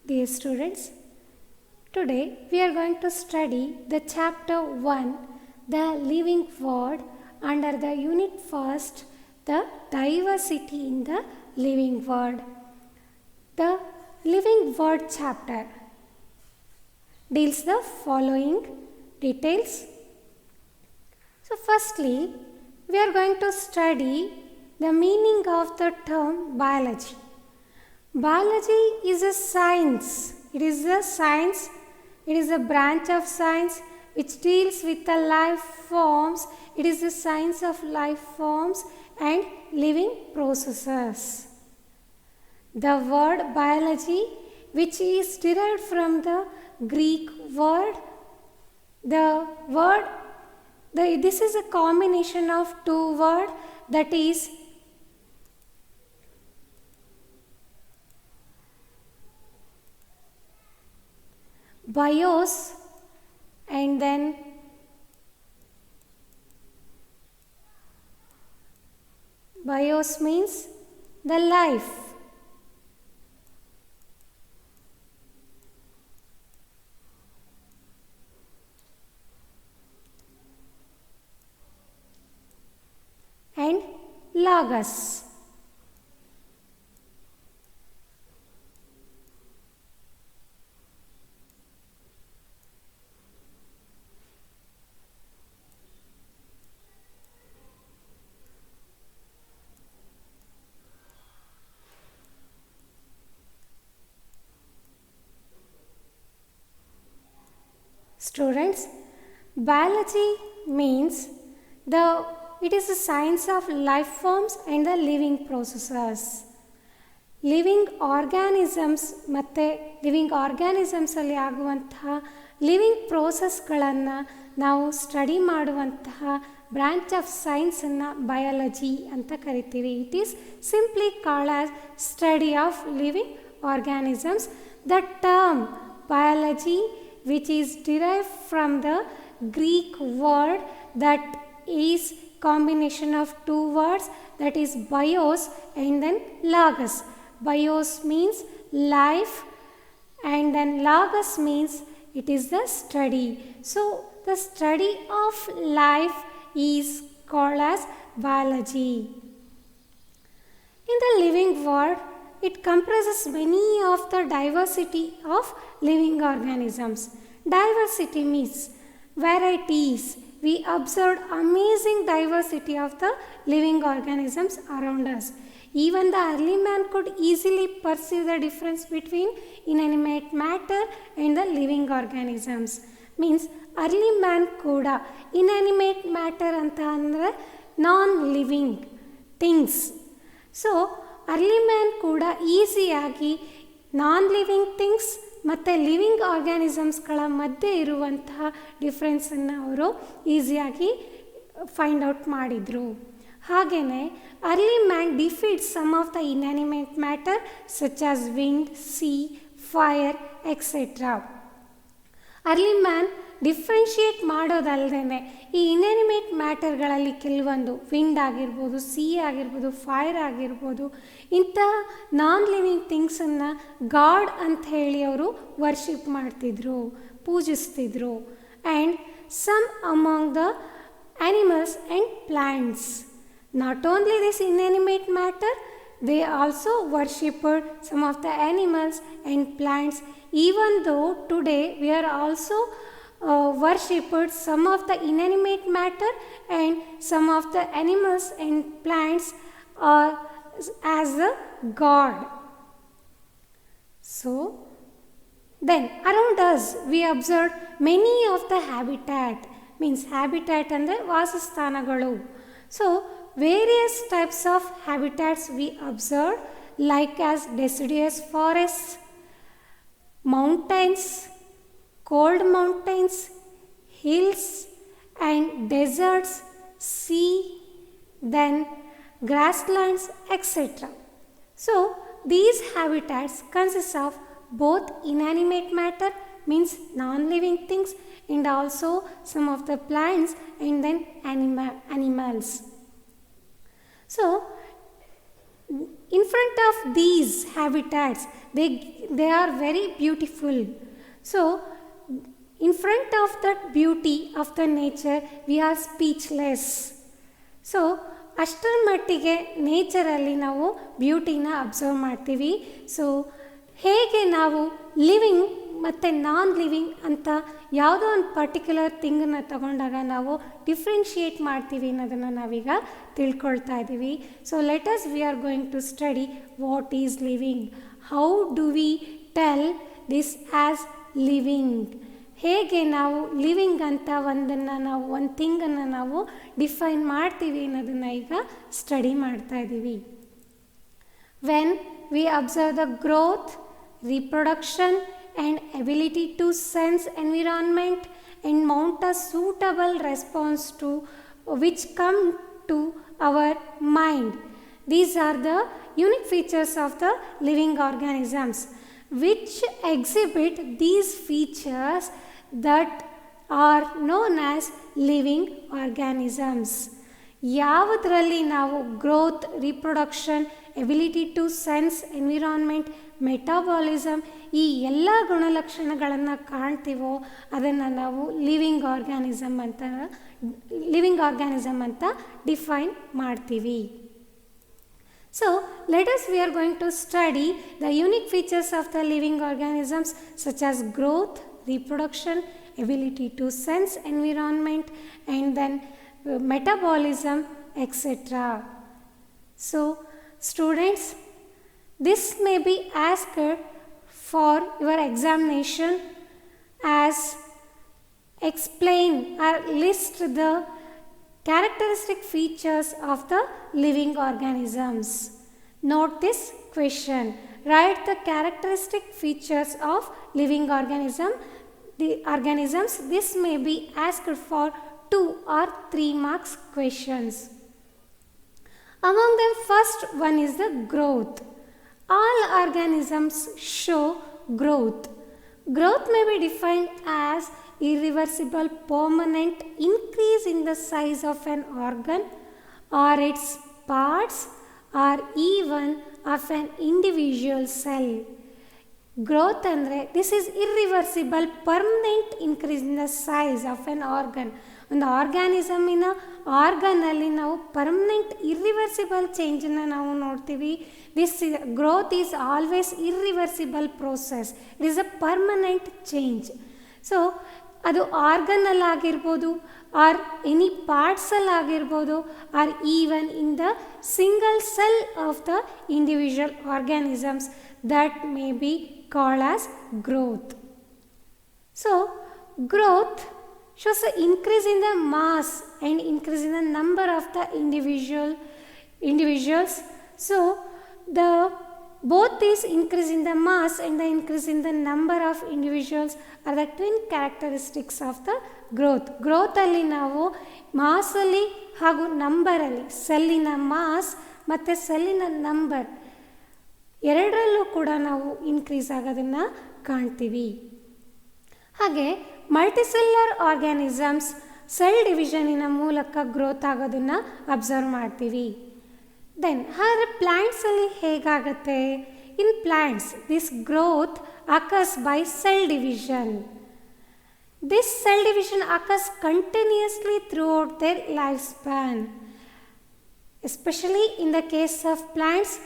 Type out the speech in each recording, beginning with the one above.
Dear students, today we are going to study the chapter 1, the living word, under the unit first, the diversity in the living word. The living word chapter deals the following details. So firstly, we are going to study the meaning of the term biology. Biology is a science. It is a science. It is a branch of science which deals with the life forms. It is the science of life forms and living processes. The word biology, which is derived from the Greek word, this is a combination of two words, that is bios and then bios means the life, and logos. Students, biology means it is the science of life forms and the living processes. Living organisms ಮತ್ತು living ಆರ್ಗ್ಯಾನಿಸಮ್ಸಲ್ಲಿ ಆಗುವಂತಹ living ಪ್ರೋಸೆಸ್ಗಳನ್ನು ನಾವು study ಮಾಡುವಂತಹ branch of ಸೈನ್ಸನ್ನು biology ಅಂತ ಕರಿತೀವಿ. It is simply called as study of living organisms. The term biology, which is derived from the Greek word that is combination of two words, that is bios and then logos. Bios means life and then logos means it is the study. So the study of life is called as biology. In the living world, it comprises many of the diversity of living organisms. Diversity means varieties. We observed amazing diversity of the living organisms around us. Even the early man could easily perceive the difference between inanimate matter and the living organisms. Means early man kuda inanimate matter anta andre non living things. So early man ಕೂಡ ಈಸಿಯಾಗಿ non living things ಮತ್ತು living ಆರ್ಗ್ಯಾನಿಸಮ್ಸ್ಗಳ ಮಧ್ಯೆ ಇರುವಂತಹ ಡಿಫ್ರೆನ್ಸನ್ನು ಅವರು ಈಸಿಯಾಗಿ find out ಮಾಡಿದರು. ಹಾಗೆಯೇ early man defeat some of the inanimate matter such as wind, sea, fire etcetera. Early man differentiate ಮಾಡೋದಲ್ಲದೆ ಈ ಇನ್ಯಾನಿಮೇಟ್ ಮ್ಯಾಟರ್ಗಳಲ್ಲಿ ಕೆಲವೊಂದು ವಿಂಡ್ ಆಗಿರ್ಬೋದು, ಸಿ ಆಗಿರ್ಬೋದು, ಫೈರ್ ಆಗಿರ್ಬೋದು, ಇಂತಹ ನಾನ್ ಲಿವಿಂಗ್ ಥಿಂಗ್ಸನ್ನು ಗಾಡ್ ಅಂತ ಹೇಳಿ ಅವರು ವರ್ಷಿಪ್ ಮಾಡ್ತಿದ್ರು, ಪೂಜಿಸ್ತಿದ್ರು. And some among the animals and plants. Not only this inanimate matter, they also worshipped some of the animals and plants, even though today we are also worshipped some of the inanimate matter and some of the animals and plants as a god. So then around us we observed many of the habitat, means habitat andre vasasthanagalu. So various types of habitats we observed, like as deciduous forests, mountains, cold mountains, hills and deserts, sea, then grasslands, etc. So these habitats consist of both inanimate matter, means non-living things, and also some of the plants and then animals. So In front of these habitats, they are very beautiful. So, in front of that beauty of the nature, we are speechless. So ಅಷ್ಟರ ಮಟ್ಟಿಗೆ ನೇಚರಲ್ಲಿ ನಾವು ಬ್ಯೂಟಿನ observe ಮಾಡ್ತೀವಿ. So ಹೇಗೆ ನಾವು living ಮತ್ತು non living ಅಂತ ಯಾವುದೋ ಒಂದು ಪರ್ಟಿಕ್ಯುಲರ್ ಥಿಂಗನ್ನು ತಗೊಂಡಾಗ ನಾವು ಡಿಫ್ರೆನ್ಷಿಯೇಟ್ ಮಾಡ್ತೀವಿ ಅನ್ನೋದನ್ನು ನಾವೀಗ ತಿಳ್ಕೊಳ್ತಾ ಇದ್ದೀವಿ. So let us we are going to study what is living, how do we tell this as living. ಹೇಗೆ ನಾವು ಲಿವಿಂಗ್ ಅಂತ ಒಂದು ಥಿಂಗನ್ನು ನಾವು ಡಿಫೈನ್ ಮಾಡ್ತೀವಿ ಅನ್ನೋದನ್ನು ಈಗ ಸ್ಟಡಿ ಮಾಡ್ತಾ ಇದ್ದೀವಿ. When we observe the growth, reproduction and ability to sense environment and mount a suitable response to which come to our mind. These are the unique features of the living organisms which exhibit these features that are known as living organisms. ಯಾವುದರಲ್ಲಿ ನಾವು growth, reproduction, ability to sense environment, metabolism ಈ ಎಲ್ಲ ಗುಣಲಕ್ಷಣಗಳನ್ನು ಕಾಣ್ತೀವೋ ಅದನ್ನು ನಾವು living organism ಅಂತ define ಮಾಡ್ತೀವಿ. So let us we are going to study the unique features of the living organisms such as growth, reproduction, ability to sense environment and then metabolism, etc. So students, this may be asked for your examination as explain or list the characteristic features of the living organisms. Note this question. Write the characteristic features of living organisms. This may be asked for 2 or 3 marks questions. Among them, first one is the growth. All organisms show growth. Growth may be defined as irreversible permanent increase in the size of an organ or its parts or even of an individual cell. Growth ಅಂದರೆ this is irreversible permanent increase in the size of an organ. ಒಂದು ಆರ್ಗ್ಯಾನಿಸಮಿನ ಆರ್ಗನಲ್ಲಿ ನಾವು permanent irreversible ಚೇಂಜನ್ನು ನಾವು ನೋಡ್ತೀವಿ. This growth is always irreversible process. It is a permanent change. So ಅದು ಆರ್ಗನಲ್ಲಾಗಿರ್ಬೋದು or any ಪಾರ್ಟ್ಸಲ್ಲಾಗಿರ್ಬೋದು or even in the single cell of the individual organisms that may be called as growth. So growth shows an increase in the mass and increase in the number of the individuals. So both this increase in the mass and the increase in the number of individuals are the twin characteristics of the growth. Growth ಅಲ್ಲಿ ನಾವು mass ಅಲ್ಲಿ ಹಾಗೂ number ಅಲ್ಲಿ ಸೆಲ್ಲಿನ mass ಮತ್ತು ಸೆಲ್ಲಿನ number ಎರಡರಲ್ಲೂ ಕೂಡ ನಾವು increase ಆಗೋದನ್ನು ಕಾಣ್ತೀವಿ. ಹಾಗೆ ಮಲ್ಟಿಸೆಲ್ಲರ್ ಆರ್ಗ್ಯಾನಿಸಮ್ಸ್ ಸೆಲ್ ಡಿವಿಷನಿನ ಮೂಲಕ ಗ್ರೋತ್ ಆಗೋದನ್ನು ಅಬ್ಸರ್ವ್ ಮಾಡ್ತೀವಿ. ದೆನ್ ಹಾಗಾದರೆ ಪ್ಲ್ಯಾಂಟ್ಸಲ್ಲಿ ಹೇಗಾಗತ್ತೆ? In plants this growth occurs by cell division. This cell division occurs continuously throughout their life span. Especially in the case of plants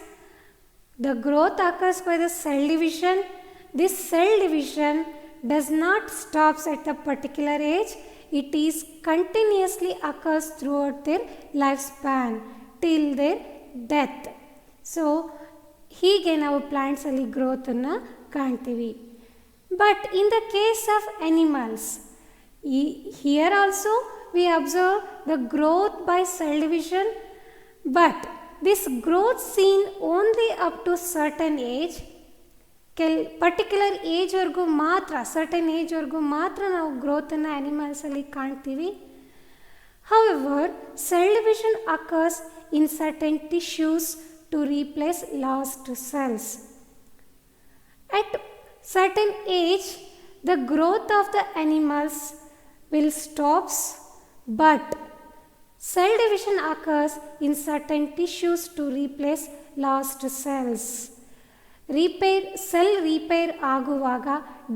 the growth occurs by the cell division. This cell division does not stops at a particular age. It is continuously occurs throughout their lifespan till their death. So ಹೀಗೆ ನಾವು ಪ್ಲಾಂಟ್ಸಲ್ಲಿ ಗ್ರೋತನ್ನು ಕಾಣ್ತೀವಿ. But in the case of animals here also we observe the growth by cell division, but this growth seen only up to certain age. Particular ಏಜ್ವರೆಗೂ ಮಾತ್ರ, certain ಏಜ್ವರೆಗೂ ಮಾತ್ರ ನಾವು ಗ್ರೋತನ್ನು ಆ್ಯನಿಮಲ್ಸಲ್ಲಿ ಕಾಣ್ತೀವಿ. However cell division occurs in certain tissues to replace lost cells. At certain age the growth of the animals will stops, but cell division occurs in certain tissues to replace lost cells. Cell repair ಆಗುವಾಗ,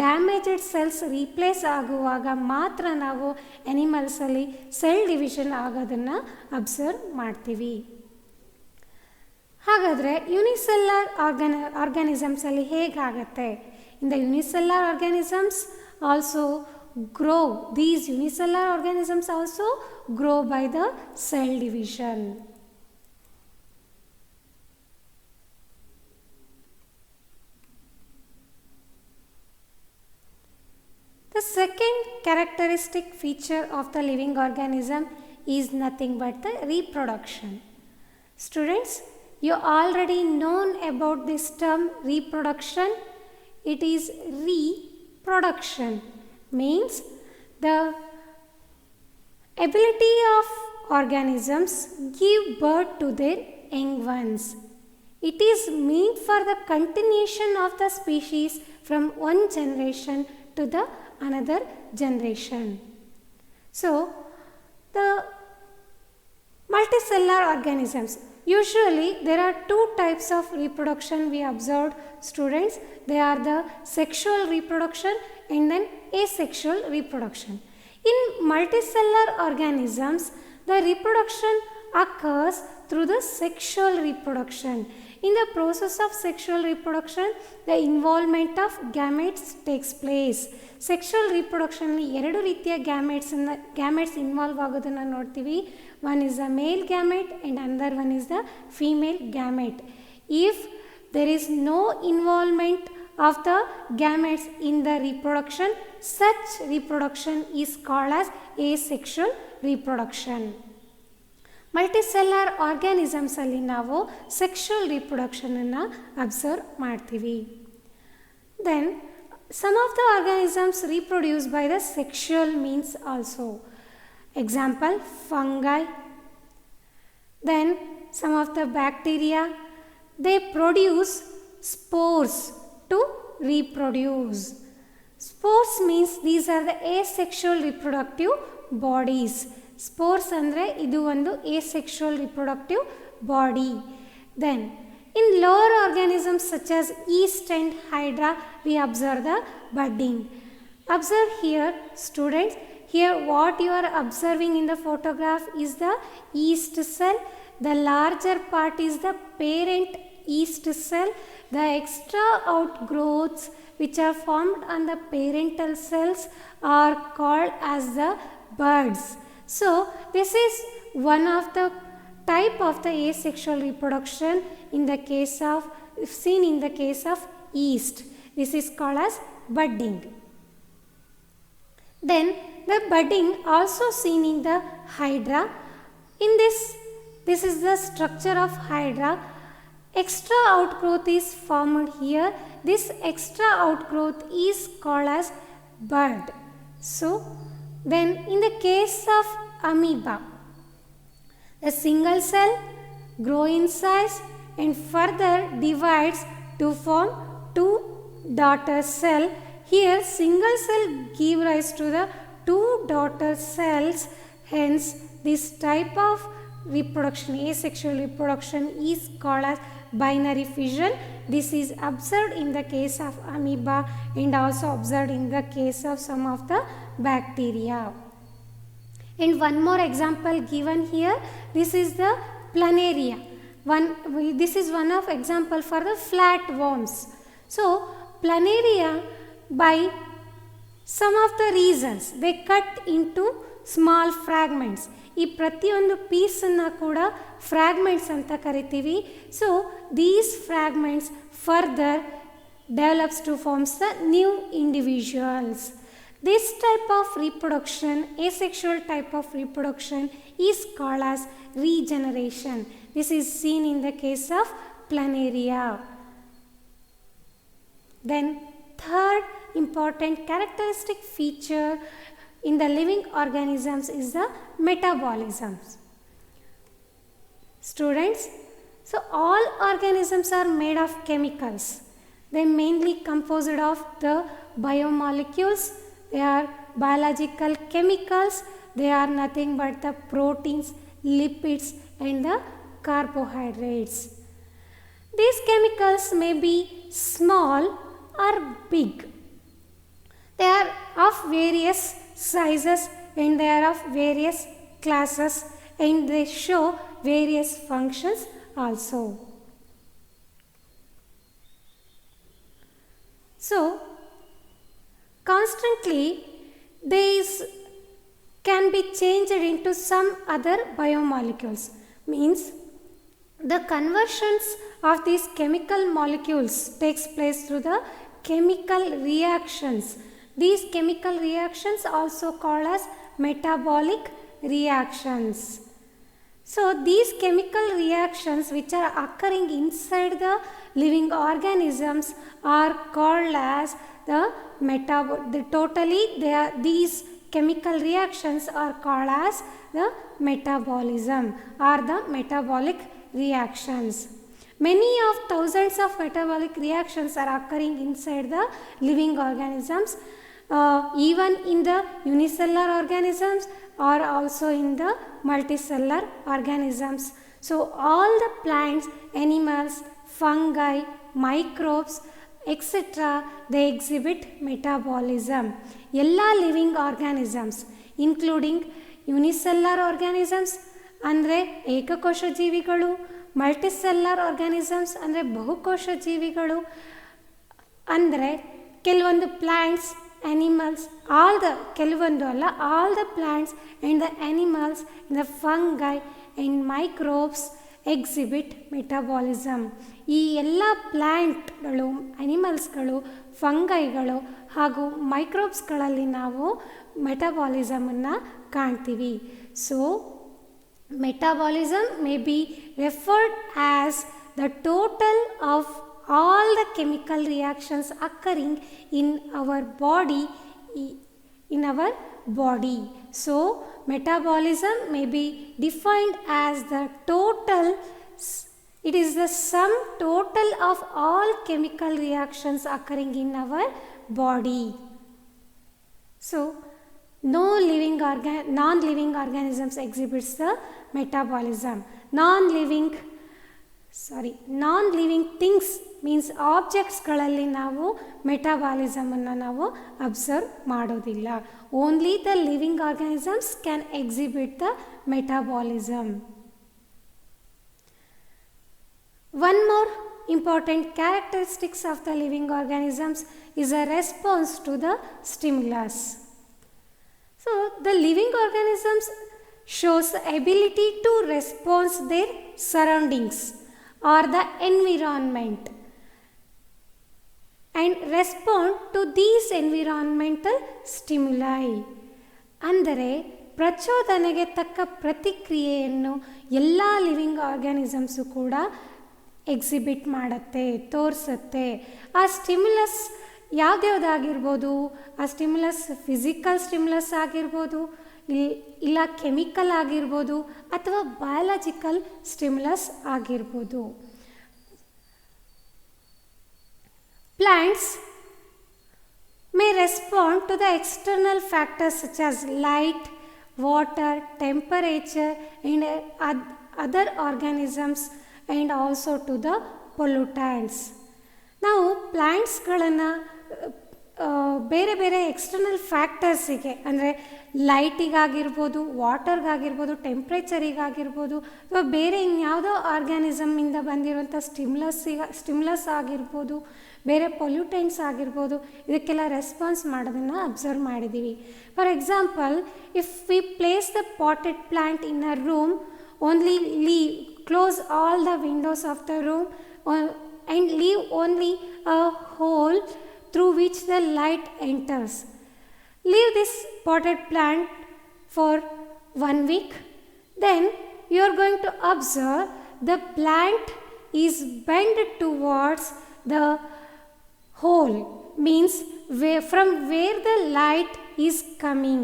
damaged cells replace ಆಗುವಾಗ ಮಾತ್ರ ನಾವು ಅನಿಮಲ್ಸಲ್ಲಿ cell division ಆಗೋದನ್ನು observe ಮಾಡ್ತೀವಿ. ಹಾಗಾದರೆ unicellular ಆರ್ಗ್ಯಾನಿಸಮ್ಸಲ್ಲಿ ಹೇಗಾಗತ್ತೆ? In the unicellular organisms also grow. These unicellular organisms also grow by the cell division. The second characteristic feature of the living organism is nothing but the reproduction. Students, you already known about this term reproduction. It is reproduction. Means the ability of organisms give birth to their young ones. It is meant for the continuation of the species from one generation to the another generation. So, the multicellular organisms. Usually there are two types of reproduction we observed, students. They are the sexual reproduction and then asexual reproduction. In multicellular organisms, the reproduction occurs through the sexual reproduction. In the process of sexual reproduction, the involvement of gametes takes place. Sexual reproduction ಎರಡು ರೀತಿಯ gametes involve ಆಗೋದನ್ನು ನೋಡ್ತೀವಿ. One is the male gamete and another one is the female gamete. If there is no involvement of the gametes in the reproduction, such reproduction is called as asexual reproduction. Multicellular ಆರ್ಗ್ಯಾನಿಸಮ್ಸಲ್ಲಿ ನಾವು sexual ರಿಪ್ರೊಡಕ್ಷನನ್ನು observe ಮಾಡ್ತೀವಿ. Then some of the organisms reproduce by the sexual means also. Example, fungi. Then some of the bacteria, they produce spores to reproduce. Spores means these are the asexual reproductive bodies. Spores andre idu ಒಂದು asexual reproductive body. Then in lower organisms such as yeast and hydra, we observe the budding. Observe here, students, here what you are observing in the photograph is the yeast cell. The larger part is the parent yeast cell. The extra outgrowths which are formed on the parental cells are called as the buds. So, this is one of the type of the asexual reproduction in the case of, if seen in the case of yeast. This is called as budding. Then the budding also seen in the hydra. In this is the structure of hydra. Extra outgrowth is formed here. This extra outgrowth is called as bud. So, then in the case of amoeba, a single cell grow in size and further divides to form two daughter cell. Here single cell give rise to the two daughter cells. Hence this type of reproduction, asexual reproduction, is called as binary fission. This is observed in the case of amoeba and also observed in the case of some of the bacteria. And one more example given here, this is the planaria. This is one of example for the flatworms. So, planaria, by some of the reasons, they cut into small fragments. ಈ ಪ್ರತಿಯೊಂದು ಪೀಸನ್ನು ಕೂಡ fragments ಅಂತ ಕರಿತೀವಿ. So these fragments further develops to forms the new individuals. This type of reproduction, asexual type of reproduction, is called as regeneration. This is seen in the case of planaria. Then third important characteristic feature in the living organisms is the metabolisms. Students, so all organisms are made of chemicals. They are mainly composed of the biomolecules. They are biological chemicals. They are nothing but the proteins, lipids and the carbohydrates. These chemicals may be small or big. They are of various sizes and they are of various classes and they show various functions also. So, constantly these can be changed into some other biomolecules. Means the conversions of these chemical molecules takes place through the chemical reactions. These chemical reactions also called as metabolic reactions. So these chemical reactions which are occurring inside the living organisms are called as these chemical reactions are called as the metabolism or the metabolic reactions. Many of thousands of metabolic reactions are occurring inside the living organisms, even in the unicellular organisms or also in the multicellular organisms. So all the plants, animals, fungi, microbes, etc. they exhibit metabolism. All living organisms including unicellular organisms ಅಂದರೆ ಏಕಕೋಶ ಜೀವಿಗಳು, ಮಲ್ಟಿಸೆಲ್ಲರ್ organisms ಅಂದರೆ ಬಹುಕೋಶ ಜೀವಿಗಳು, ಅಂದರೆ ಕೆಲವೊಂದು plants, animals, ಕೆಲವೊಂದು ಅಲ್ಲ, all the plants and the animals, the fungi and microbes exhibit metabolism. ಈ ಎಲ್ಲ ಪ್ಲ್ಯಾಂಟ್ಗಳು, ಅನಿಮಲ್ಸ್ಗಳು, ಫಂಗೈಗಳು ಹಾಗೂ ಮೈಕ್ರೋಬ್ಸ್ಗಳಲ್ಲಿ ನಾವು ಮೆಟಬಾಲಿಸಮನ್ನು ಕಾಣ್ತೀವಿ. So metabolism may be referred as the total of all the chemical reactions occurring in our body. So metabolism may be defined as the total, it is the sum total of all chemical reactions occurring in our body. So non-living organisms exhibits the metabolism. Non-living things means objects ಗಳಲ್ಲಿ ನಾವು metabolism ಅನ್ನು ನಾವು observe ಮಾಡೋದಿಲ್ಲ. Only the living organisms can exhibit the metabolism. One more important characteristics of the living organisms is a response to the stimulus. So the living organisms shows the ability to respond their surroundings or the environment and respond to these environmental stimuli. ಅಂದರೆ ಪ್ರಚೋದನೆಗೆ ತಕ್ಕ ಪ್ರತಿಕ್ರಿಯೆಯನ್ನು ಎಲ್ಲ living organisms ಕೂಡ exhibit ಮಾಡುತ್ತೆ, ತೋರಿಸುತ್ತೆ. ಆ stimulus ಯಾವುದ್ಯಾವುದಾಗಿರ್ಬೋದು, ಆ stimulus physical stimulus ಆಗಿರ್ಬೋದು, ಇಲ್ಲ ಕೆಮಿಕಲ್ ಆಗಿರ್ಬೋದು ಅಥವಾ ಬಯಾಲಜಿಕಲ್ ಸ್ಟಿಮ್ಯುಲಸ್ ಆಗಿರ್ಬೋದು. Plants may respond to the external factors such as light, water, temperature and other organisms and also to the pollutants. ನಾವು ಪ್ಲ್ಯಾಂಟ್ಸ್ಗಳನ್ನು ಬೇರೆ ಬೇರೆ ಎಕ್ಸ್ಟರ್ನಲ್ ಫ್ಯಾಕ್ಟರ್ಸಿಗೆ ಅಂದರೆ ಲೈಟಿಗಾಗಿರ್ಬೋದು, ವಾಟರ್ಗಾಗಿರ್ಬೋದು, ಟೆಂಪ್ರೇಚರಿಗಾಗಿರ್ಬೋದು ಅಥವಾ ಬೇರೆ ಇನ್ಯಾವುದೋ ಆರ್ಗ್ಯಾನಿಸಮ್ಮಿಂದ ಬಂದಿರುವಂಥ ಸ್ಟಿಮ್ಯುಲಸ್ ಆಗಿರ್ಬೋದು, ಬೇರೆ ಪೊಲ್ಯೂಟೆಂಟ್ಸ್ ಆಗಿರ್ಬೋದು, ಇದಕ್ಕೆಲ್ಲ ರೆಸ್ಪಾನ್ಸ್ ಮಾಡೋದನ್ನು ಅಬ್ಸರ್ವ್ ಮಾಡಿದ್ದೀವಿ. For example, if we place the potted plant in a room, only close all the windows of the room and leave only a hole through which the light enters. Leave this potted plant for 1 week. Then you are going to observe the plant is bent towards the hole, means from where the light is coming.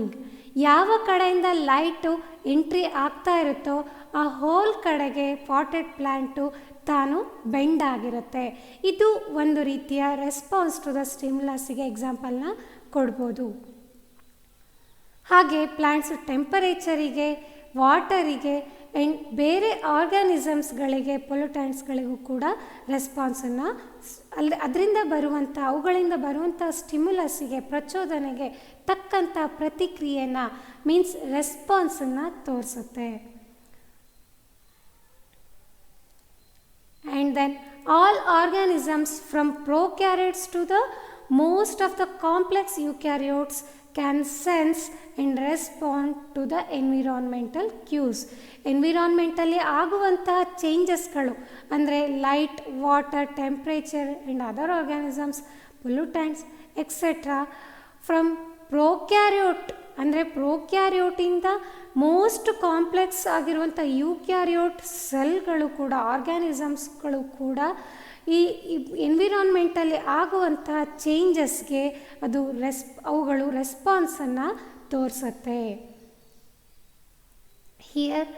ಯಾವ ಕಡೆಯಿಂದ light entry ಆಗ್ತಾ ಇರುತ್ತೋ ಆ hole ಕಡೆಗೆ potted plant ತಾನು bend ಆಗಿರುತ್ತೆ. ಇದು ಒಂದು ರೀತಿಯ ರೆಸ್ಪಾನ್ಸ್ ಟು ದ ಸ್ಟಿಮ್ಯುಲಸ್ಸಿಗೆ ಎಕ್ಸಾಂಪಲ್ನ ಕೊಡ್ಬೋದು. ಹಾಗೆ ಪ್ಲ್ಯಾಂಟ್ಸು ಟೆಂಪರೇಚರಿಗೆ ವಾಟರಿಗೆ ಆ್ಯಂಡ್ ಬೇರೆ ಆರ್ಗ್ಯಾನಿಸಮ್ಸ್ಗಳಿಗೆ ಪೊಲ್ಯೂಟೆಂಟ್ಸ್ಗಳಿಗೂ ಕೂಡ ರೆಸ್ಪಾನ್ಸನ್ನು ಅದರಿಂದ ಬರುವಂಥ ಅವುಗಳಿಂದ ಬರುವಂಥ ಸ್ಟಿಮ್ಯುಲಸ್ಸಿಗೆ ಪ್ರಚೋದನೆಗೆ ತಕ್ಕಂಥ ಪ್ರತಿಕ್ರಿಯೆನ ಮೀನ್ಸ್ ರೆಸ್ಪಾನ್ಸನ್ನು ತೋರಿಸುತ್ತೆ. And then all organisms from prokaryotes to the most of the complex eukaryotes can sense and respond to the environmental cues. ಎನ್ವಿರಾನ್ಮೆಂಟಲ್ಲಿ ಆಗುವಂತಹ ಚೇಂಜಸ್ಗಳು ಅಂದರೆ light, water, temperature and other organisms, pollutants etcetera from prokaryote ಅಂದರೆ ಪ್ರೋಕ್ಯಾರಿಯೋಟಿಂದ most complex ಆಗಿರುವಂಥ eukaryote ಸೆಲ್ಗಳು ಕೂಡ ಆರ್ಗ್ಯಾನಿಸಮ್ಸ್ಗಳು ಕೂಡ ಈ ಎನ್ವಿರಾನ್ಮೆಂಟಲ್ಲಿ ಆಗುವಂತಹ ಚೇಂಜಸ್ಗೆ ಅವುಗಳು ರೆಸ್ಪಾನ್ಸನ್ನು ತೋರಿಸುತ್ತೆ. Here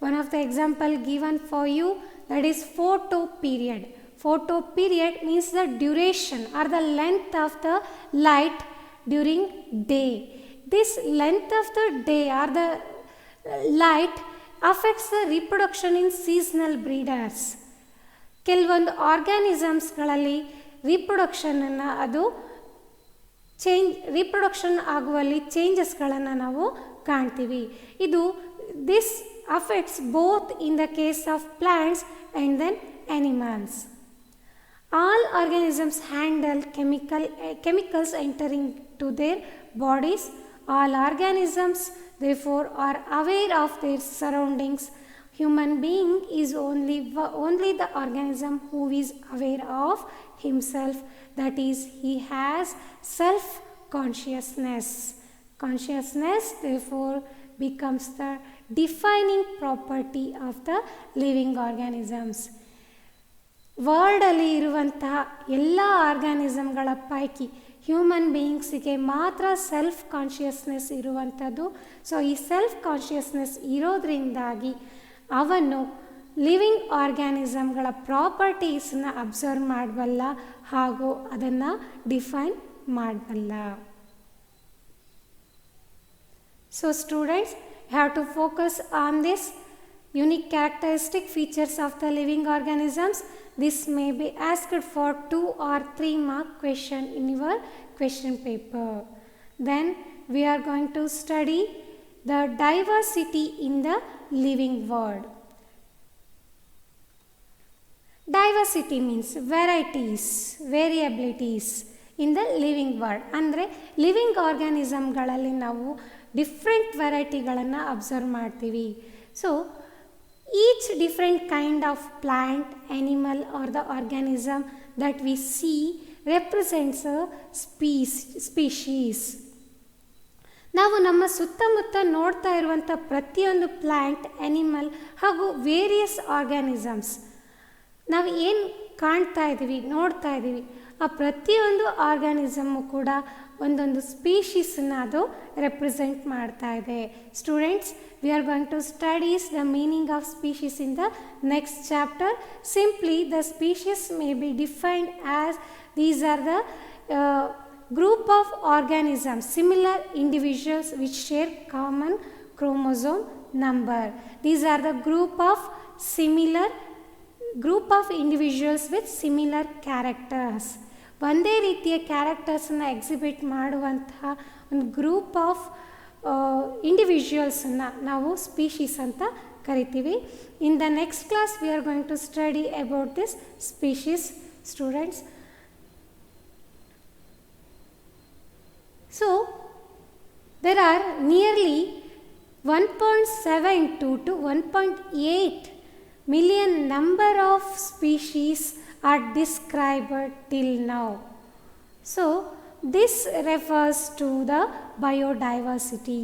one of the example given for you, that is photoperiod. Photoperiod means the duration or the length of the light during day. This length of the day or the light affects the reproduction in seasonal breeders. ಕೆಲವೊಂದು ಆರ್ಗ್ಯಾನಿಸಮ್ಸ್ಗಳಲ್ಲಿ ರೀಪ್ರೊಡಕ್ಷನನ್ನು reproduction ಆಗುವಲ್ಲಿ ಚೇಂಜಸ್ಗಳನ್ನು ನಾವು ಕಾಣ್ತೀವಿ. This affects both in the case of plants and then animals. All organisms handle chemicals entering to their bodies. All organisms therefore are aware of their surroundings. Human being is only the organism who is aware of himself, that is, he has self-consciousness. Consciousness therefore becomes the defining property of the living organisms. ವರ್ಲ್ಡಲ್ಲಿ ಇರುವಂತಹ ಎಲ್ಲ ಆರ್ಗ್ಯಾನಿಸಮ್ಗಳ ಪೈಕಿ human ಬೀಯಿಂಗ್ಸಿಗೆ ಮಾತ್ರ self consciousness ಇರುವಂಥದ್ದು. So ಈ self consciousness ಇರೋದ್ರಿಂದಾಗಿ ಅವನು living ಆರ್ಗ್ಯಾನಿಸಮ್ಗಳ ಪ್ರಾಪರ್ಟೀಸನ್ನ observe ಮಾಡಬಲ್ಲ ಹಾಗೂ ಅದನ್ನು ಡಿಫೈನ್ ಮಾಡಬಲ್ಲ. So students have to focus on this unique characteristic features of the living organisms. This may be asked for 2 or 3 mark question in your question paper. Then we are going to study the diversity in the living world. Diversity means varieties, variabilities in the living world. ಅಂದರೆ living ಆರ್ಗ್ಯಾನಿಸಮ್ಗಳಲ್ಲಿ ನಾವು different ವೆರೈಟಿಗಳನ್ನು observe ಮಾಡ್ತೀವಿ. So each different kind of plant, animal or the organism that we see represents a species. ನಾವು ನಮ್ಮ ಸುತ್ತಮುತ್ತ ನೋಡ್ತಾ ಇರುವಂಥ ಪ್ರತಿಯೊಂದು plant, animal ಹಾಗೂ ವೇರಿಯಸ್ ಆರ್ಗ್ಯಾನಿಸಮ್ಸ್ ನಾವು ಏನು ಕಾಣ್ತಾ ಇದ್ದೀವಿ, ನೋಡ್ತಾ ಇದ್ದೀವಿ, ಆ ಪ್ರತಿಯೊಂದು ಆರ್ಗ್ಯಾನಿಸಮ್ಮು ಕೂಡ ಒಂದೊಂದು ಸ್ಪೀಷೀಸನ್ನು ಅದು ರೆಪ್ರೆಸೆಂಟ್ ಮಾಡ್ತಾ ಇದೆ. Students, we are going to study the meaning of species in the next chapter. Simply, the species may be defined as these are the group of organisms, similar individuals which share common chromosome number. These are the group of individuals with similar characters. ಒಂದೇ ರೀತಿಯ ಕ್ಯಾರೆಕ್ಟರ್ಸನ್ನು exhibit ಮಾಡುವಂತಹ ಒಂದು group of ಇಂಡಿವಿಜುವಲ್ಸನ್ನು ನಾವು species ಅಂತ ಕರಿತೀವಿ. In the next class we are going to study about this species. Students, so there are nearly 1.72 to 1.8 million number of species are described till now. So this refers to the biodiversity.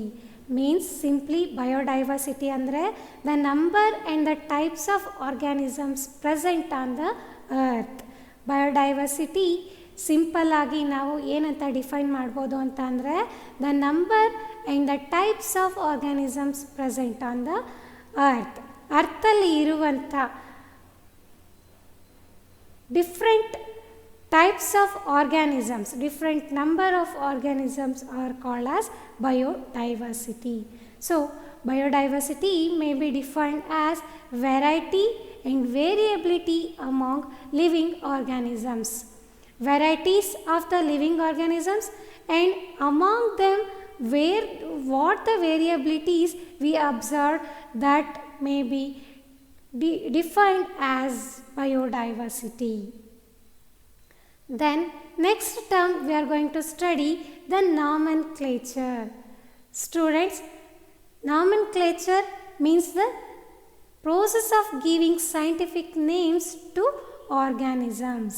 Means simply biodiversity ಅಂದರೆ the number and the types of organisms present on the earth. Biodiversity simple ಆಗಿ ನಾವು ಏನಂತ define ಮಾಡ್ಬೋದು ಅಂತ ಅಂದರೆ the number and the types of organisms present on the earth. ಅರ್ಥಲ್ಲಿ ಇರುವಂಥ different types of organisms, different number of organisms are called as biodiversity. So biodiversity may be defined as variety and variability among living organisms. Varieties of the living organisms, and among them what the variabilities we observe, that may be defined as biodiversity. Then next term we are going to study the nomenclature. Students, nomenclature means the process of giving scientific names to organisms.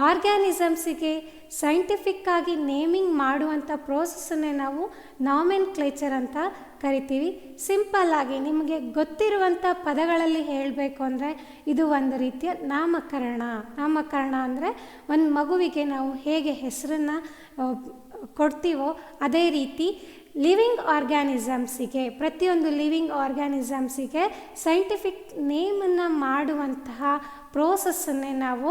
ಆರ್ಗ್ಯಾನಿಸಮ್ಸಿಗೆ scientific ಆಗಿ naming ಮಾಡುವಂಥ ಪ್ರೋಸೆಸ್ಸನ್ನೇ ನಾವು nomenclature ಅಂತ ಕರಿತೀವಿ. Simple ಆಗಿ ನಿಮಗೆ ಗೊತ್ತಿರುವಂಥ ಪದಗಳಲ್ಲಿ ಹೇಳಬೇಕು ಅಂದರೆ ಇದು ಒಂದು ರೀತಿಯ ನಾಮಕರಣ. ನಾಮಕರಣ ಅಂದರೆ ಒಂದು ಮಗುವಿಗೆ ನಾವು ಹೇಗೆ ಹೆಸರನ್ನು ಕೊಡ್ತೀವೋ ಅದೇ ರೀತಿ ಲಿವಿಂಗ್ ಆರ್ಗ್ಯಾನಿಸಮ್ಸಿಗೆ, ಪ್ರತಿಯೊಂದು ಲಿವಿಂಗ್ ಆರ್ಗ್ಯಾನಿಸಮ್ಸಿಗೆ ಸೈಂಟಿಫಿಕ್ ನೇಮನ್ನು ಮಾಡುವಂತಹ ಪ್ರೋಸೆಸ್ಸನ್ನೇ ನಾವು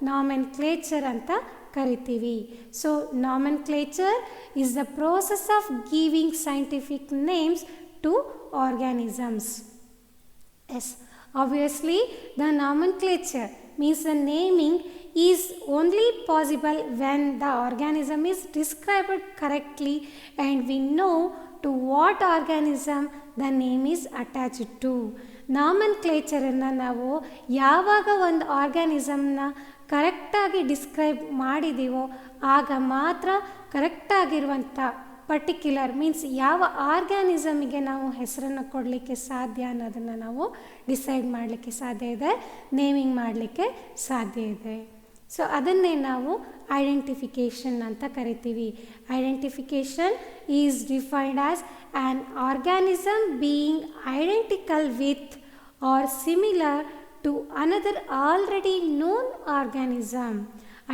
ನಾಮೆನ್ಕ್ಲೇಚರ್ ಅಂತ ಕರಿತೀವಿ. So nomenclature is the process of giving scientific names to organisms. Yes, obviously the nomenclature means the naming is only possible when the organism is described correctly and we know to what organism the name is attached to. ನಾಮನ್ಕ್ಲೇಚರನ್ನು ನಾವು ಯಾವಾಗ ಒಂದು ಆರ್ಗ್ಯಾನಿಸಮ್ನ ಕರೆಕ್ಟಾಗಿ describe ಮಾಡಿದ್ದೀವೋ ಆಗ ಮಾತ್ರ ಕರೆಕ್ಟಾಗಿರುವಂಥ particular means ಯಾವ ಆರ್ಗ್ಯಾನಿಸಮಿಗೆ ನಾವು ಹೆಸರನ್ನು ಕೊಡಲಿಕ್ಕೆ ಸಾಧ್ಯ ಅನ್ನೋದನ್ನು ನಾವು ಡಿಸೈಡ್ ಮಾಡಲಿಕ್ಕೆ ಸಾಧ್ಯ ಇದೆ, ನೇಮಿಂಗ್ ಮಾಡಲಿಕ್ಕೆ ಸಾಧ್ಯ ಇದೆ. ಸೊ ಅದನ್ನೇ ನಾವು ಐಡೆಂಟಿಫಿಕೇಷನ್ ಅಂತ ಕರಿತೀವಿ. Identification is defined as an organism being identical with or similar to another already known organism.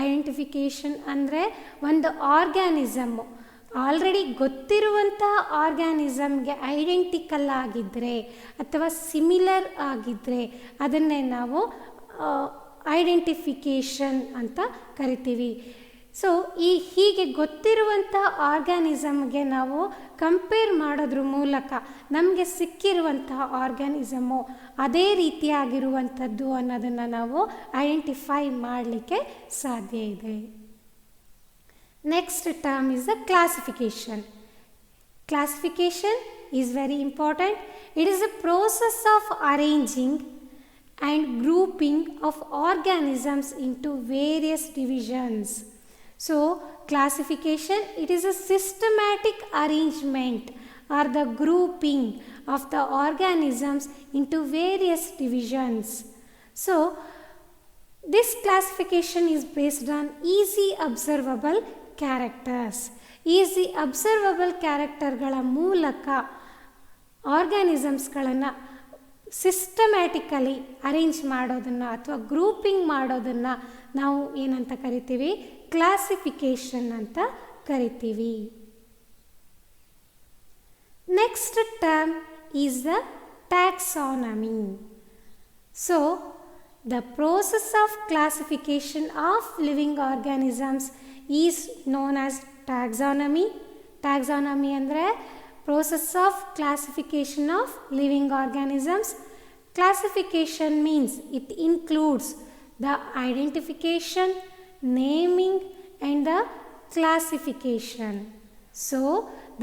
Identification ಅಂದರೆ ಒಂದು ಆರ್ಗ್ಯಾನಿಸಮ್ಮು ಆಲ್ರೆಡಿ ಗೊತ್ತಿರುವಂತಹ ಆರ್ಗ್ಯಾನಿಸಮ್ಗೆ ಐಡೆಂಟಿಕಲ್ ಆಗಿದ್ದರೆ ಅಥವಾ ಸಿಮಿಲರ್ ಆಗಿದ್ದರೆ ಅದನ್ನೇ ನಾವು ಐಡೆಂಟಿಫಿಕೇಷನ್ ಅಂತ ಕರಿತೀವಿ. ಸೊ ಹೀಗೆ ಗೊತ್ತಿರುವಂಥ ಆರ್ಗ್ಯಾನಿಸಮ್ಗೆ ನಾವು ಕಂಪೇರ್ ಮಾಡೋದ್ರ ಮೂಲಕ ನಮಗೆ ಸಿಕ್ಕಿರುವಂತಹ ಆರ್ಗ್ಯಾನಿಸಮು ಅದೇ ರೀತಿಯಾಗಿರುವಂಥದ್ದು ಅನ್ನೋದನ್ನು ನಾವು ಐಡೆಂಟಿಫೈ ಮಾಡಲಿಕ್ಕೆ ಸಾಧ್ಯ ಇದೆ. Next term is the classification. Classification is very important. It is a process of arranging and grouping of organisms into various divisions. So, classification, it is a systematic arrangement or the grouping of the organisms into various divisions. So, this classification is based on easy observable characters. Easy observable ಕ್ಯಾರೆಕ್ಟರ್ಗಳ ಮೂಲಕ ಆರ್ಗ್ಯಾನಿಸಮ್ಸ್ಗಳನ್ನು systematically arrange ಮಾಡೋದನ್ನು ಅಥವಾ grouping ಮಾಡೋದನ್ನು ನಾವು ಏನಂತ ಕರಿತೀವಿ? Classification ಅಂತ ಕರಿತೀವಿ. Next term is the taxonomy. So the process of classification of living organisms is known as taxonomy. Taxonomy ಅಂದರೆ process of classification of living organisms. Classification means it includes the identification, naming and the classification. So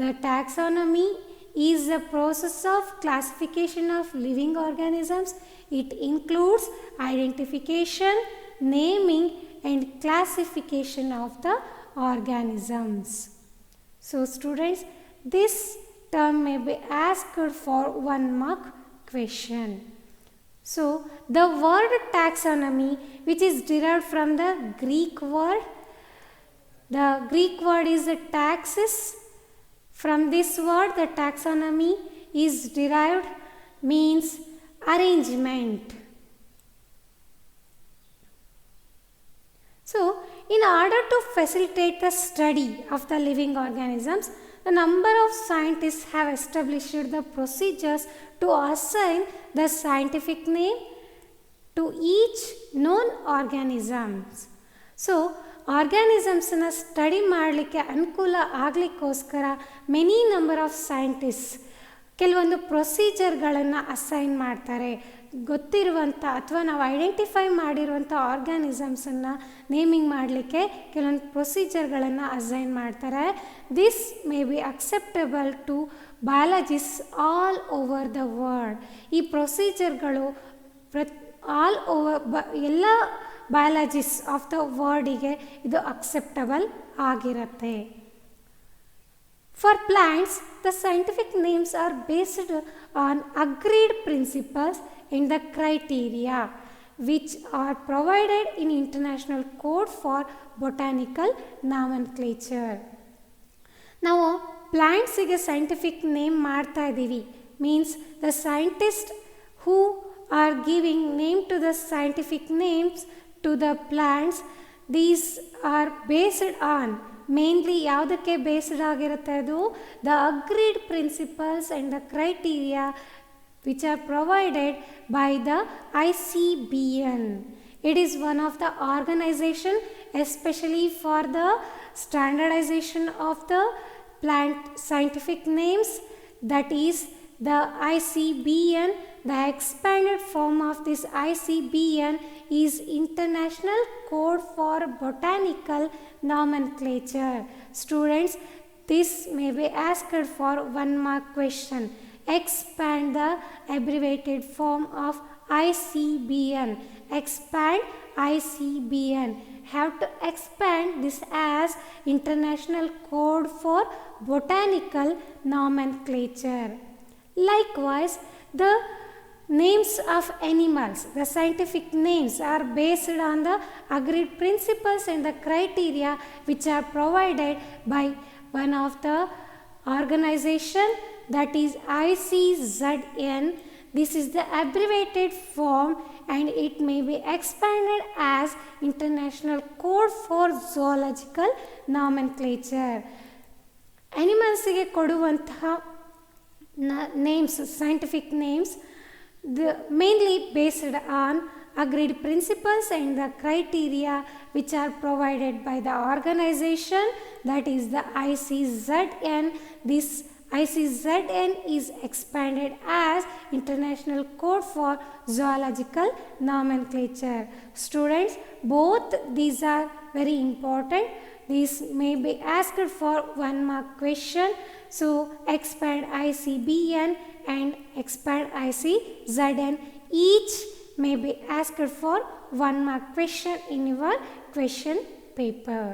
the taxonomy is the process of classification of living organisms. It includes identification, naming and classification of the organisms. So students, this term may be asked for 1 mark question. So the word taxonomy, which is derived from the Greek word is taxis. From this word the taxonomy is derived, means arrangement. So in order to facilitate the study of the living organisms, a number of scientists have established the procedures to assign the scientific name to each known organisms. So ಆರ್ಗ್ಯಾನಿಸಮ್ಸನ್ನು study ಮಾಡಲಿಕ್ಕೆ ಅನುಕೂಲ ಆಗಲಿಕ್ಕೋಸ್ಕರ many number of scientist ಕೆಲವೊಂದು ಪ್ರೊಸೀಜರ್ಗಳನ್ನು assign ಮಾಡ್ತಾರೆ. ಗೊತ್ತಿರುವಂಥ ಅಥವಾ ನಾವು ಐಡೆಂಟಿಫೈ ಮಾಡಿರುವಂಥ ಆರ್ಗ್ಯಾನಿಸಮ್ಸನ್ನು ನೇಮಿಂಗ್ ಮಾಡಲಿಕ್ಕೆ ಕೆಲವೊಂದು ಪ್ರೊಸೀಜರ್ಗಳನ್ನು ಅಸೈನ್ ಮಾಡ್ತಾರೆ. This may be acceptable to biologist all over the world. ಈ ಪ್ರೊಸೀಜರ್ಗಳು ಆಲ್ ಓವರ್ ಎಲ್ಲ ಬಯಾಲಜಿಸ್ಟ್ ಆಫ್ ದ ವರ್ಲ್ಡಿಗೆ ಇದು ಅಕ್ಸೆಪ್ಟಬಲ್ ಆಗಿರುತ್ತೆ. For plants, the scientific names are based on agreed principles and the criteria which are provided in International Code for Botanical Nomenclature. ನಾವು ಪ್ಲ್ಯಾಂಟ್ಸಿಗೆ scientific name ಮಾಡ್ತಾ ಇದ್ದೀವಿ. Means the scientist who are giving name to the scientific names to the plants, these are based on mainly ಯಾವುದಕ್ಕೆ based ಆಗಿರುತ್ತೆ ಅದು the agreed principles and the criteria which are provided by the ICBN. It is one of the organization especially for the standardization of the plant scientific names, that is the ICBN. The expanded form of this ICBN is International Code for Botanical Nomenclature. Students, this may be asked for 1 mark question. Expand the abbreviated form of ICBN. Expand ICBN. Have to expand this as International Code for Botanical Nomenclature. Likewise, the names of animals, the scientific names are based on the agreed principles and the criteria which are provided by one of the organization, that is ICZN. This is the abbreviated form and it may be expanded as International Code for Zoological Nomenclature. Animalsಗೆ ಕೊಡುವಂತಹ names, scientific names, mainly based on agreed principles and the criteria which are provided by the organization, that is the ICZN. This ICZN is expanded as International Code for Zoological Nomenclature. Students, both these are very important. These may be asked for 1 mark question. So expand ICBN and expand ICZN, each may be asked for 1 mark question in your question paper.